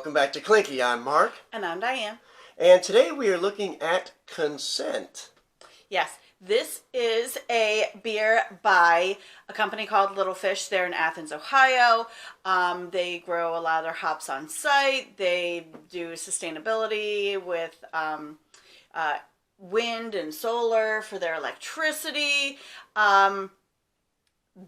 welcome back to Clinky. I'm Mark. And I'm Diane. And today we are looking at consent. Yes, this is a beer by a company called Little Fish. They're in Athens, Ohio. They grow a lot of their hops on site. They do sustainability with wind and solar for their electricity.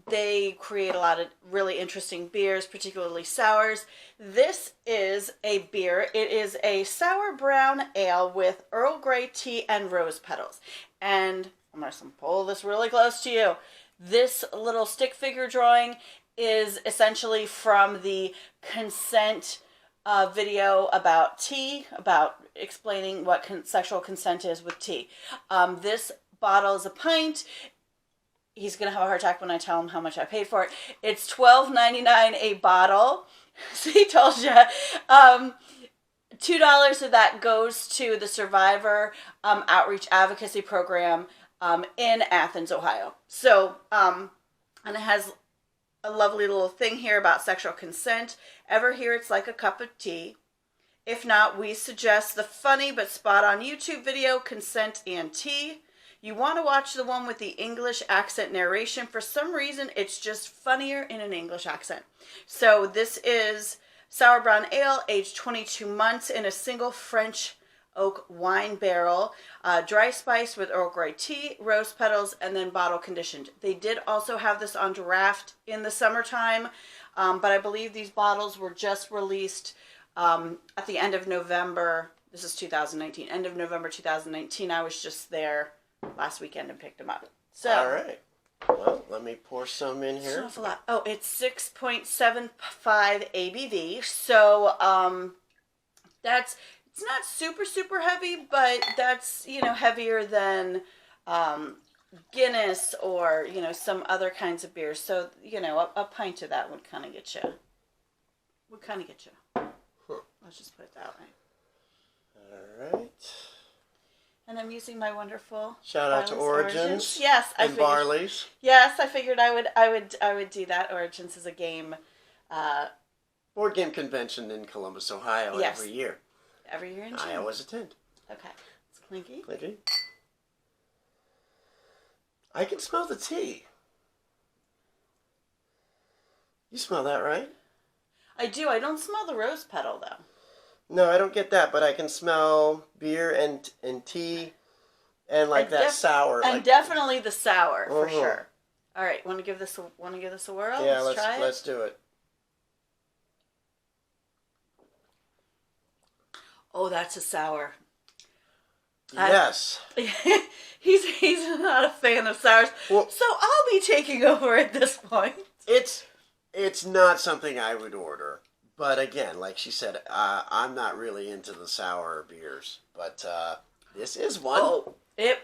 They create a lot of really interesting beers, particularly sours. This is a beer. It is a sour brown ale with Earl Grey tea and rose petals. And I'm going to pull this really close to you. This little stick figure drawing is essentially from the consent video about tea, about explaining what sexual consent is with tea. This bottle is a pint. He's going to have a heart attack when I tell him how much I paid for it. It's $12.99 a bottle. So he told you. $2 of that goes to the Survivor Outreach Advocacy Program in Athens, Ohio. So, and it has a lovely little thing here about sexual consent. Ever hear It's Like a Cup of Tea? If not, we suggest the funny but spot-on YouTube video, Consent and Tea. You want to watch the one with the English accent narration. For some reason, it's just funnier in an English accent. So this is sour brown ale, aged 22 months in a single French oak wine barrel, dry spiced with Earl Grey tea, rose petals, and then bottle conditioned. They did also have this on draft in the summertime, but I believe these bottles were just released at the end of November. This is 2019, end of November 2019. I was just there last weekend and picked them up. So, all right. Well, let me pour some in here. It's not a lot. Oh, it's 6.75 ABV. So, it's not super heavy, but that's, heavier than Guinness or, some other kinds of beers. So, a pint of that would kind of get you. Let's just put it that way. All right. And I'm using my wonderful shout out to Origins. Yes, and Barley's. Yes, I figured I would do that. Origins is a game, board game convention in Columbus, Ohio, yes. every year. Every year in June. I always attend. Okay, it's clinky. Clinky. I can smell the tea. You smell that, right? I do. I don't smell the rose petal though. No, I don't get that, but I can smell beer and tea and that sour. And definitely the sour for sure. All right, want to give this a whirl? Yeah, try it. Let's do it. Oh, that's a sour. Yes. He's not a fan of sours, well, so I'll be taking over at this point. It's not something I would order. But again, like she said, I'm not really into the sour beers. But this is one. Oh, it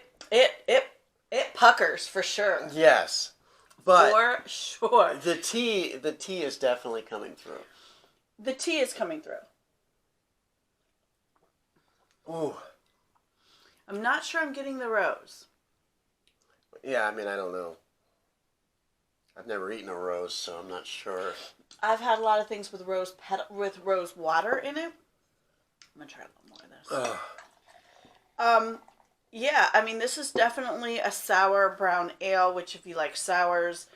puckers for sure. Yes, but for sure. The tea is definitely coming through. The tea is coming through. Ooh. I'm not sure I'm getting the rose. Yeah, I mean, I don't know. I've never eaten a rose, so I'm not sure. I've had a lot of things with rose water in it. I'm gonna try a little more of this. Yeah, I mean, this is definitely a sour brown ale, which if you like sours,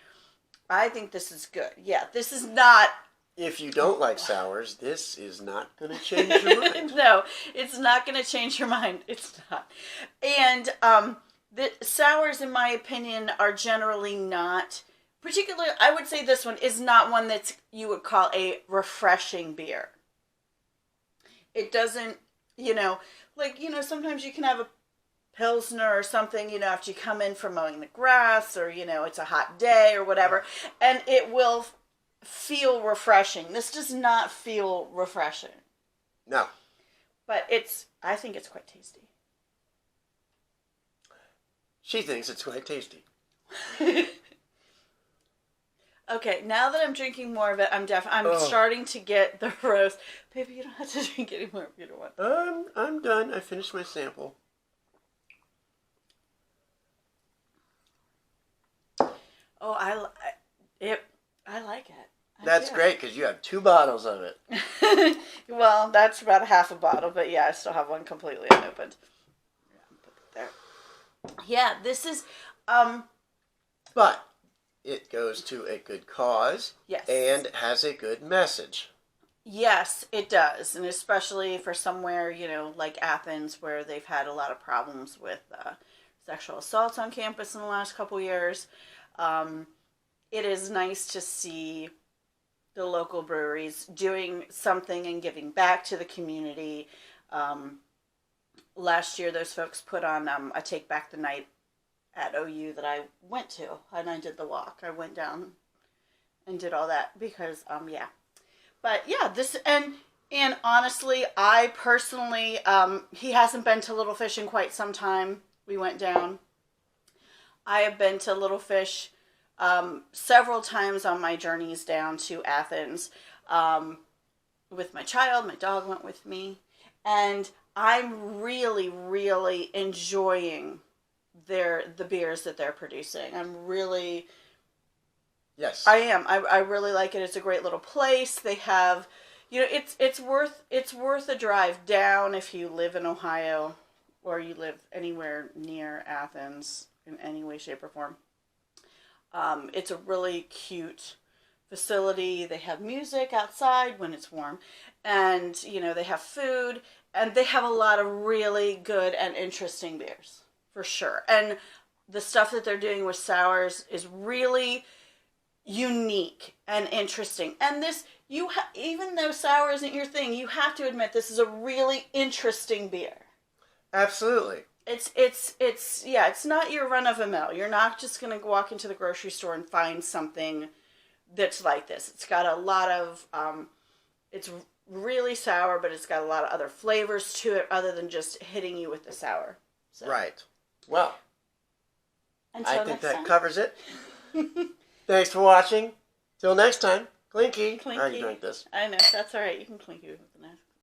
I think this is good. Yeah, this is not. If you don't like sours, this is not going to change your mind. No, it's not going to change your mind. It's not. And the sours, in my opinion, are generally not. Particularly, I would say this one is not one that you would call a refreshing beer. It doesn't, sometimes you can have a Pilsner or something, after you come in from mowing the grass or, it's a hot day or whatever, and it will feel refreshing. This does not feel refreshing. No. But I think it's quite tasty. She thinks it's quite tasty. Okay, now that I'm drinking more of it, I'm starting to get the rose. Baby, you don't have to drink any more if you don't want. I'm done. I finished my sample. Oh, I like it. That's great because you have 2 bottles of it. Well, that's about a half a bottle, but yeah, I still have one completely unopened. Put it there. Yeah, this is, um, But it goes to a good cause yes. and has a good message. Yes, it does. And especially for somewhere, like Athens, where they've had a lot of problems with sexual assaults on campus in the last couple years. It is nice to see the local breweries doing something and giving back to the community. Last year, those folks put on a Take Back the Night at OU that I went to, and I did the walk. I went down and did all that because, yeah. But yeah, and honestly, I personally, he hasn't been to Little Fish in quite some time. We went down. I have been to Little Fish several times on my journeys down to Athens with my child. My dog went with me. And I'm really, really enjoying the beers that they're producing. I'm really... Yes. I am. I really like it. It's a great little place. They have, it's worth a drive down if you live in Ohio or you live anywhere near Athens in any way, shape, or form. It's a really cute facility. They have music outside when it's warm, and they have food, and they have a lot of really good and interesting beers for sure. And the stuff that they're doing with sours is really unique and interesting. And this, even though sour isn't your thing, you have to admit this is a really interesting beer. Absolutely. It's not your run of the mill. You're not just going to walk into the grocery store and find something that's like this. It's got a lot of, it's really sour, but it's got a lot of other flavors to it other than just hitting you with the sour. So. Right. Well, Until I think that time. covers it. Thanks for watching. Till next time. Clinky. Clinky. How do you drink this? I know. That's all right. You can clinky with the knife.